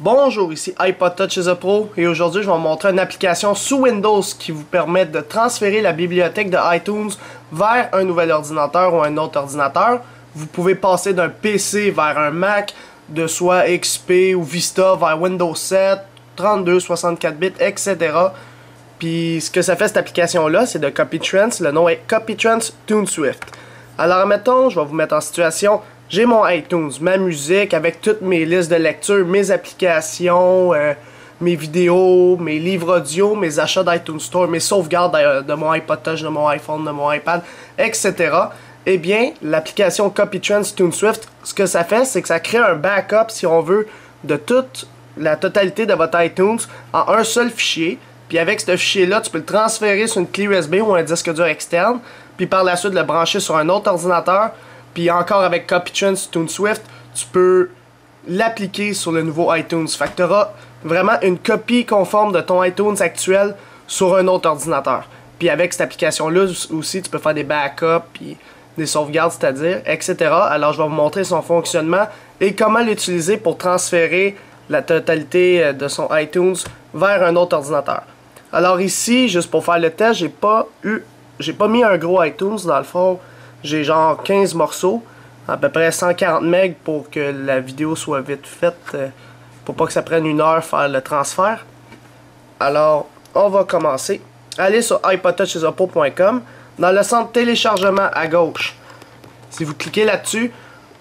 Bonjour, ici iPod Touch is a Pro et aujourd'hui je vais vous montrer une application sous Windows qui vous permet de transférer la bibliothèque de iTunes vers un nouvel ordinateur ou un autre ordinateur. Vous pouvez passer d'un PC vers un Mac, de soit XP ou Vista vers Windows 7, 32, 64 bits, etc. Puis ce que ça fait cette application là, c'est de CopyTrans. Le nom est CopyTrans TuneSwift. Alors admettons, je vais vous mettre en situation. J'ai mon iTunes, ma musique avec toutes mes listes de lecture, mes applications, mes vidéos, mes livres audio, mes achats d'iTunes Store, mes sauvegardes de mon iPod Touch, de mon iPhone, de mon iPad, etc. Eh bien, l'application CopyTrans TuneSwift, ce que ça fait, c'est que ça crée un backup, si on veut, de toute la totalité de votre iTunes en un seul fichier. Puis avec ce fichier-là, tu peux le transférer sur une clé USB ou un disque dur externe, puis par la suite le brancher sur un autre ordinateur. Puis encore avec CopyTrans TuneSwift, tu peux l'appliquer sur le nouveau iTunes. Fait que tu auras vraiment une copie conforme de ton iTunes actuel sur un autre ordinateur. Puis avec cette application-là aussi, tu peux faire des backups, puis des sauvegardes, c'est-à-dire, etc. Alors je vais vous montrer son fonctionnement et comment l'utiliser pour transférer la totalité de son iTunes vers un autre ordinateur. Alors ici, juste pour faire le test, j'ai pas mis un gros iTunes dans le fond. J'ai genre 15 morceaux, à peu près 140 MB pour que la vidéo soit vite faite, pour pas que ça prenne une heure faire le transfert. Alors, on va commencer. Allez sur iPodTouchisAPro.com. Dans le centre téléchargement à gauche, si vous cliquez là-dessus,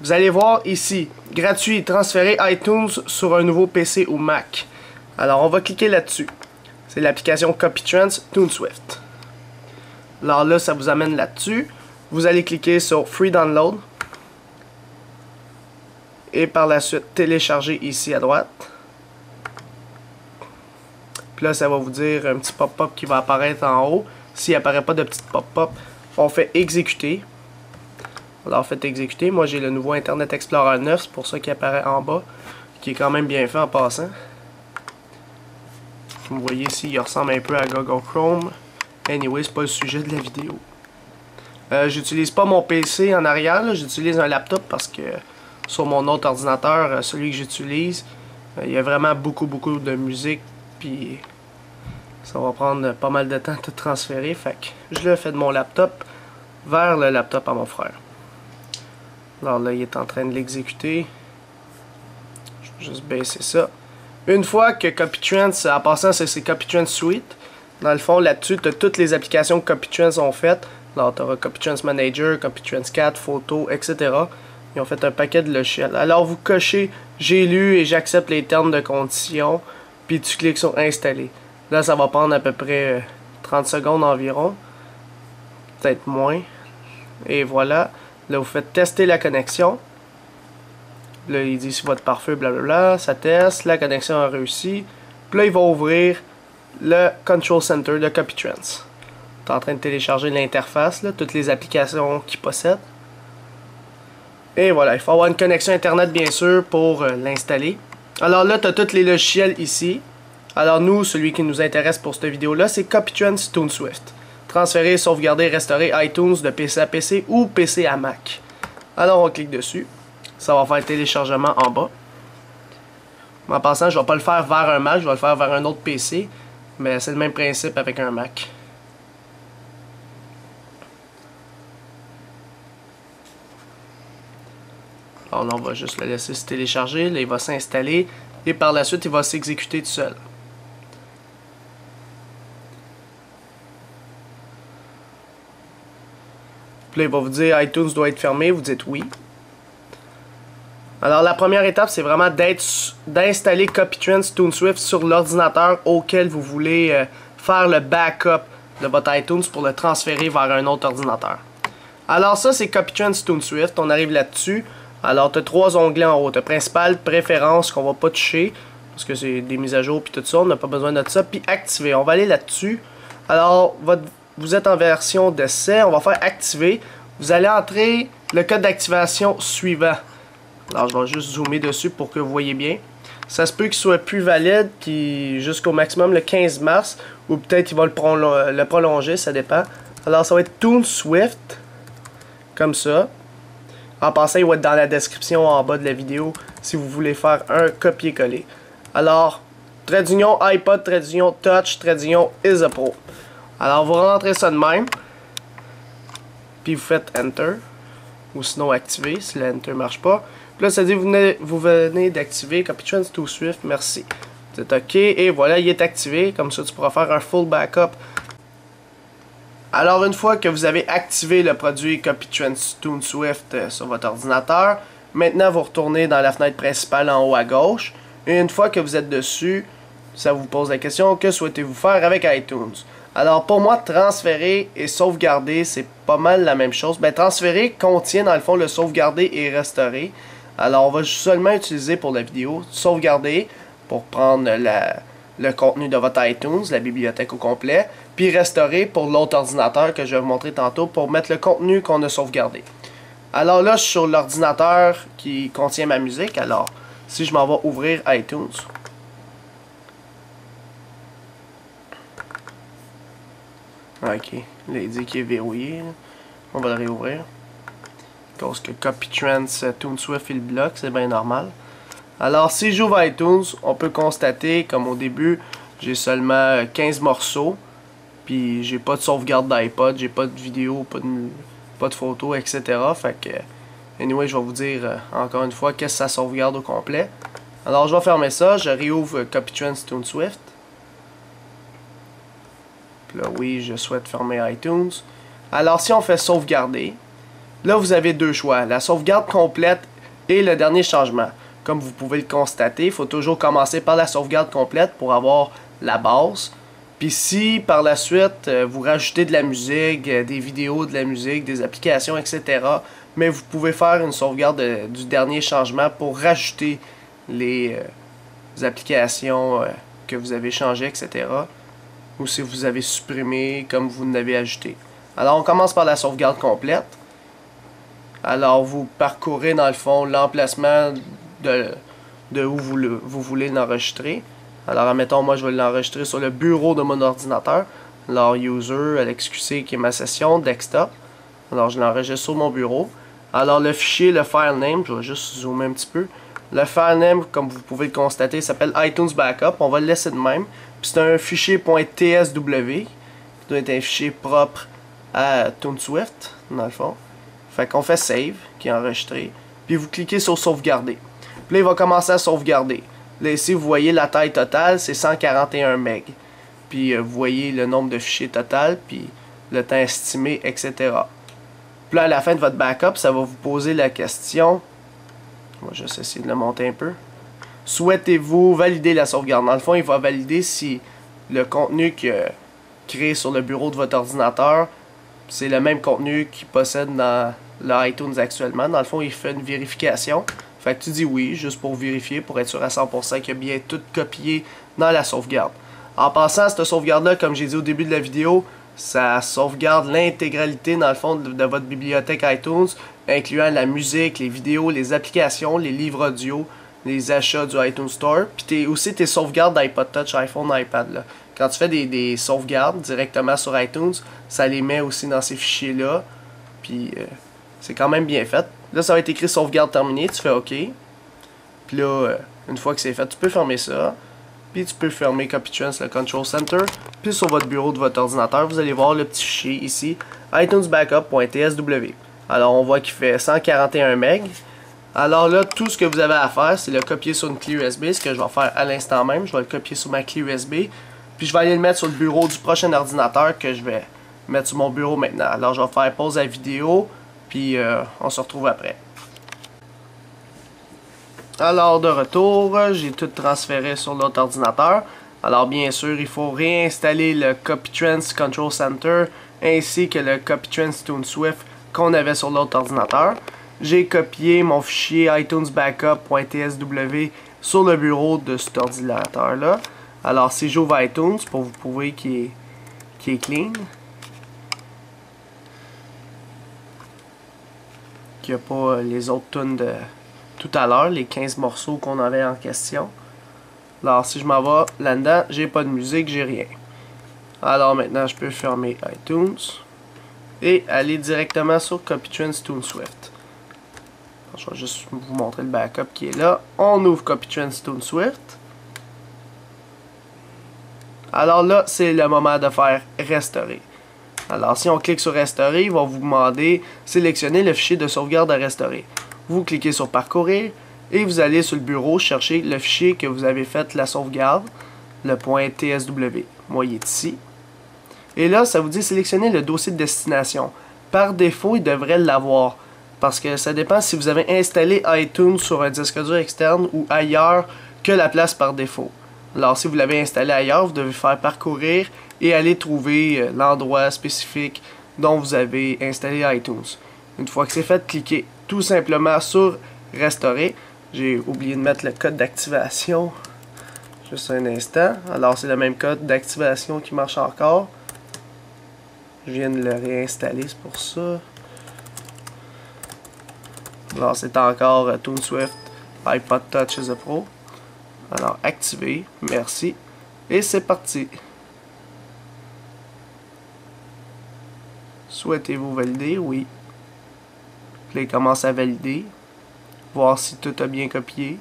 vous allez voir ici, gratuit, transférer iTunes sur un nouveau PC ou Mac. Alors, on va cliquer là-dessus. C'est l'application CopyTrans TuneSwift. Alors là, ça vous amène là-dessus. Vous allez cliquer sur Free Download et par la suite télécharger ici à droite. Puis là, ça va vous dire un petit pop-up qui va apparaître en haut. S'il n'apparaît pas de petit pop-up, on fait exécuter. Alors, faites exécuter. Moi, j'ai le nouveau Internet Explorer 9, c'est pour ça qu'il apparaît en bas, qui est quand même bien fait en passant. Vous voyez ici, il ressemble un peu à Google Chrome. Anyway, c'est pas le sujet de la vidéo. J'utilise pas mon PC en arrière, j'utilise un laptop parce que sur mon autre ordinateur, celui que j'utilise, il y a vraiment beaucoup de musique, puis ça va prendre pas mal de temps de transférer, fait que je le fais de mon laptop vers le laptop à mon frère. Alors là, il est en train de l'exécuter. Je vais juste baisser ça. Une fois que CopyTrans, en passant, c'est CopyTrans Suite, dans le fond, là-dessus, tu as toutes les applications que CopyTrans ont faites. Alors, tu auras CopyTrans Manager, CopyTrans 4, Photo, etc. Ils ont fait un paquet de logiciels. Alors, vous cochez « J'ai lu et j'accepte les termes de condition », puis tu cliques sur « Installer ». Là, ça va prendre à peu près 30 secondes environ. Peut-être moins. Et voilà. Là, vous faites tester la connexion. Là, il dit si votre pare-feu, blablabla. Ça teste. La connexion a réussi. Puis là, il va ouvrir le Control Center de CopyTrans. Tu es en train de télécharger l'interface, toutes les applications qu'il possède. Et voilà, il faut avoir une connexion Internet bien sûr pour l'installer. Alors là, tu as tous les logiciels ici. Alors nous, celui qui nous intéresse pour cette vidéo-là, c'est CopyTrans TuneSwift. Transférer, sauvegarder, restaurer iTunes de PC à PC ou PC à Mac. Alors on clique dessus. Ça va faire le téléchargement en bas. En passant, je ne vais pas le faire vers un Mac, je vais le faire vers un autre PC. Mais c'est le même principe avec un Mac. Alors là, on va juste le laisser se télécharger. Là, il va s'installer. Et par la suite, il va s'exécuter tout seul. Puis là, il va vous dire iTunes doit être fermé. Vous dites oui. Alors, la première étape, c'est vraiment d'installer CopyTrans TuneSwift sur l'ordinateur auquel vous voulez faire le backup de votre iTunes pour le transférer vers un autre ordinateur. Alors ça, c'est CopyTrans TuneSwift. On arrive là-dessus. Alors, tu as 3 onglets en haut. Tu as Principal, Préférences, qu'on va pas toucher, parce que c'est des mises à jour, puis tout ça, on n'a pas besoin de ça. Puis Activer, on va aller là-dessus. Alors, vous êtes en version d'essai, on va faire Activer. Vous allez entrer le code d'activation suivant. Alors, je vais juste zoomer dessus pour que vous voyez bien. Ça se peut qu'il soit plus valide jusqu'au maximum le 15 mars, ou peut-être il va le prolonger, ça dépend. Alors, ça va être TuneSwift, comme ça. En passant, il va être dans la description en bas de la vidéo si vous voulez faire un copier-coller. Alors, trait d'union iPod, trait d'union Touch, trait d'union is a Pro. Alors, vous rentrez ça de même. Puis vous faites Enter. Ou sinon activer si l'Enter ne marche pas. Puis là, ça dit vous venez d'activer CopyTrans to Swift, merci. C'est OK. Et voilà, il est activé. Comme ça, tu pourras faire un full backup. Alors, une fois que vous avez activé le produit CopyTrans to Swift sur votre ordinateur, maintenant, vous retournez dans la fenêtre principale en haut à gauche. Et une fois que vous êtes dessus, ça vous pose la question, que souhaitez-vous faire avec iTunes? Alors, pour moi, transférer et sauvegarder, c'est pas mal la même chose. Ben, transférer contient, dans le fond, le sauvegarder et restaurer. Alors, on va seulement utiliser pour la vidéo, sauvegarder, pour prendre le contenu de votre iTunes, la bibliothèque au complet, puis restaurer pour l'autre ordinateur que je vais vous montrer tantôt, pour mettre le contenu qu'on a sauvegardé. Alors là, je suis sur l'ordinateur qui contient ma musique. Alors, si je m'en vais ouvrir iTunes... Ok, là il dit qu'il est verrouillé. On va le réouvrir. Parce que CopyTrans TuneSwift il bloque, c'est bien normal. Alors si j'ouvre iTunes, on peut constater, comme au début, j'ai seulement 15 morceaux. Puis j'ai pas de sauvegarde d'iPod, j'ai pas de vidéo, pas de photos, etc. Fait que, anyway, je vais vous dire encore une fois qu'est-ce que ça sauvegarde au complet. Alors je vais fermer ça, je réouvre CopyTrans TuneSwift. Là, oui, je souhaite fermer iTunes. Alors, si on fait sauvegarder, là, vous avez deux choix. La sauvegarde complète et le dernier changement. Comme vous pouvez le constater, il faut toujours commencer par la sauvegarde complète pour avoir la base. Puis si, par la suite, vous rajoutez de la musique, des vidéos de la musique, des applications, etc., mais vous pouvez faire une sauvegarde du dernier changement pour rajouter les applications que vous avez changées, etc., ou si vous avez supprimé comme vous l'avez ajouté. Alors on commence par la sauvegarde complète. Alors vous parcourez dans le fond l'emplacement de où vous voulez l'enregistrer. Alors admettons, moi je vais l'enregistrer sur le bureau de mon ordinateur. Alors user, LXQC qui est ma session, desktop. Alors je l'enregistre sur mon bureau. Alors le fichier, le file name, je vais juste zoomer un petit peu. Le file name, comme vous pouvez le constater, s'appelle iTunes Backup. On va le laisser de même. C'est un fichier .tsw qui doit être un fichier propre à TuneSwift, dans le fond. Fait qu'on fait Save, qui est enregistré. Puis vous cliquez sur Sauvegarder. Puis là, il va commencer à sauvegarder. Là, ici, vous voyez la taille totale, c'est 141 MB. Puis vous voyez le nombre de fichiers total, puis le temps estimé, etc. Puis là, à la fin de votre backup, ça va vous poser la question. Moi, je vais essayer de le monter un peu. Souhaitez-vous valider la sauvegarde? Dans le fond, il va valider si le contenu qu'il a créé sur le bureau de votre ordinateur, c'est le même contenu qu'il possède dans le iTunes actuellement. Dans le fond, il fait une vérification. Fait que tu dis oui, juste pour vérifier, pour être sûr à 100% qu'il a bien tout copié dans la sauvegarde. En passant, cette sauvegarde-là, comme j'ai dit au début de la vidéo, ça sauvegarde l'intégralité, dans le fond, de votre bibliothèque iTunes, incluant la musique, les vidéos, les applications, les livres audio, les achats du iTunes Store, puis aussi tes sauvegardes d'iPod Touch, iPhone, iPad. Là. Quand tu fais des sauvegardes directement sur iTunes, ça les met aussi dans ces fichiers-là, puis c'est quand même bien fait. Là, ça va être écrit sauvegarde terminée, tu fais OK. Puis là, une fois que c'est fait, tu peux fermer ça, puis tu peux fermer CopyTrans, le Control Center, puis sur votre bureau de votre ordinateur, vous allez voir le petit fichier ici, iTunesBackup.tsw. Alors, on voit qu'il fait 141 MB. Alors là, tout ce que vous avez à faire, c'est le copier sur une clé USB, ce que je vais faire à l'instant même. Je vais le copier sur ma clé USB, puis je vais aller le mettre sur le bureau du prochain ordinateur que je vais mettre sur mon bureau maintenant. Alors, je vais faire pause à la vidéo, puis on se retrouve après. Alors, de retour, j'ai tout transféré sur l'autre ordinateur. Alors, bien sûr, il faut réinstaller le CopyTrans Control Center, ainsi que le CopyTrans TuneSwift qu'on avait sur l'autre ordinateur. J'ai copié mon fichier iTunesBackup.tsw sur le bureau de cet ordinateur-là. Alors, si j'ouvre iTunes, pour vous prouver qu'il est clean, qu'il n'y a pas les autres tunes de tout à l'heure, les 15 morceaux qu'on avait en question. Alors, si je m'en vais là-dedans, j'ai pas de musique, j'ai rien. Alors, maintenant, je peux fermer iTunes et aller directement sur CopyTrans TuneSwift. Je vais juste vous montrer le backup qui est là. On ouvre CopyTrans TuneSwift. Alors là, c'est le moment de faire restaurer. Alors si on clique sur restaurer, il va vous demander sélectionner le fichier de sauvegarde à restaurer. Vous cliquez sur parcourir et vous allez sur le bureau chercher le fichier que vous avez fait la sauvegarde, le .tsw. Moi, il est ici. Et là, ça vous dit sélectionner le dossier de destination. Par défaut, il devrait l'avoir. Parce que ça dépend si vous avez installé iTunes sur un disque dur externe ou ailleurs que la place par défaut. Alors, si vous l'avez installé ailleurs, vous devez faire parcourir et aller trouver l'endroit spécifique dont vous avez installé iTunes. Une fois que c'est fait, cliquez tout simplement sur restaurer. J'ai oublié de mettre le code d'activation. Juste un instant. Alors, c'est le même code d'activation qui marche encore. Je viens de le réinstaller, c'est pour ça. Alors, c'est encore TuneSwift iPod Touch as a Pro. Alors, activé. Merci. Et c'est parti. Souhaitez-vous valider? Oui. Puis là, il commence à valider. Voir si tout a bien copié.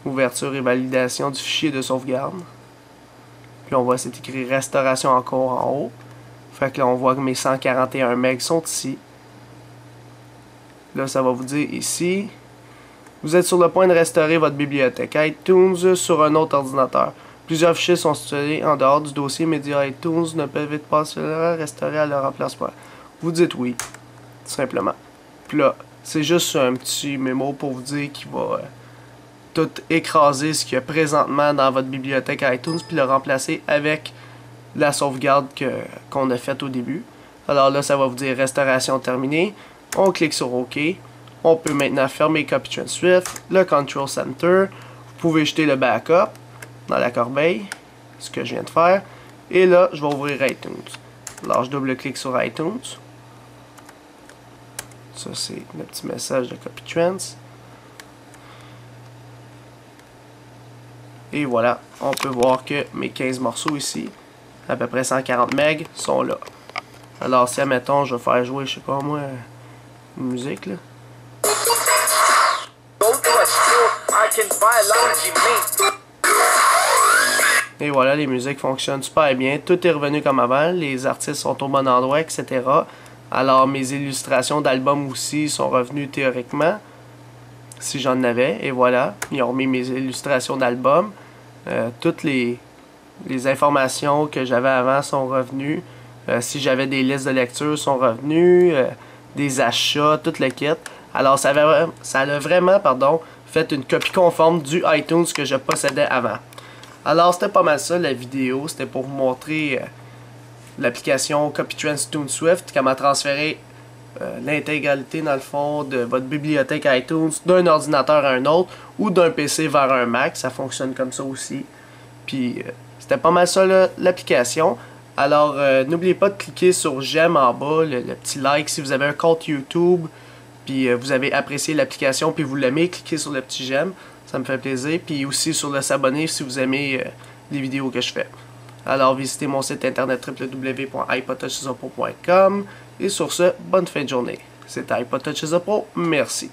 Ouverture et validation du fichier de sauvegarde. Puis on voit c'est écrit restauration en cours en haut. Fait que là on voit que mes 141 MB sont ici. Là ça va vous dire ici. Vous êtes sur le point de restaurer votre bibliothèque iTunes sur un autre ordinateur. Plusieurs fichiers sont situés en dehors du dossier média iTunes, ne peuvent pas se restaurer à leur emplacement. Vous dites oui, tout simplement. Puis là, c'est juste un petit mémo pour vous dire qu'il va tout écraser ce qu'il y a présentement dans votre bibliothèque iTunes puis le remplacer avec la sauvegarde qu'on a faite au début. Alors là, ça va vous dire restauration terminée. On clique sur OK. On peut maintenant fermer Copy Swift, le Control Center. Vous pouvez jeter le backup dans la corbeille, ce que je viens de faire. Et là, je vais ouvrir iTunes. Alors, je double-clique sur iTunes. Ça, c'est le petit message de CopyTrans. Et voilà, on peut voir que mes 15 morceaux ici, à peu près 140 MB, sont là. Alors, si, admettons, je vais faire jouer, je sais pas moi, une musique, là. Et voilà, les musiques fonctionnent super bien. Tout est revenu comme avant. Les artistes sont au bon endroit, etc. Alors, mes illustrations d'albums aussi sont revenues théoriquement. Si j'en avais. Et voilà, ils ont mis mes illustrations d'albums. Toutes les informations que j'avais avant sont revenues. Si j'avais des listes de lecture sont revenues. Des achats, tout le kit. Alors, ça a vraiment fait une copie conforme du iTunes que je possédais avant. Alors, c'était pas mal ça la vidéo. C'était pour vous montrer l'application CopyTrans TuneSwift, comment transférer l'intégralité, dans le fond, de votre bibliothèque iTunes d'un ordinateur à un autre ou d'un PC vers un Mac. Ça fonctionne comme ça aussi. Puis, c'était pas mal ça l'application. Alors, n'oubliez pas de cliquer sur j'aime en bas, le petit like si vous avez un compte YouTube. Puis vous avez apprécié l'application, puis vous l'aimez, cliquez sur le petit j'aime, ça me fait plaisir. Puis aussi sur le s'abonner si vous aimez les vidéos que je fais. Alors visitez mon site internet www.ipodtouchesapro.com. Et sur ce, bonne fin de journée. C'était iPod Touch as a Pro, merci.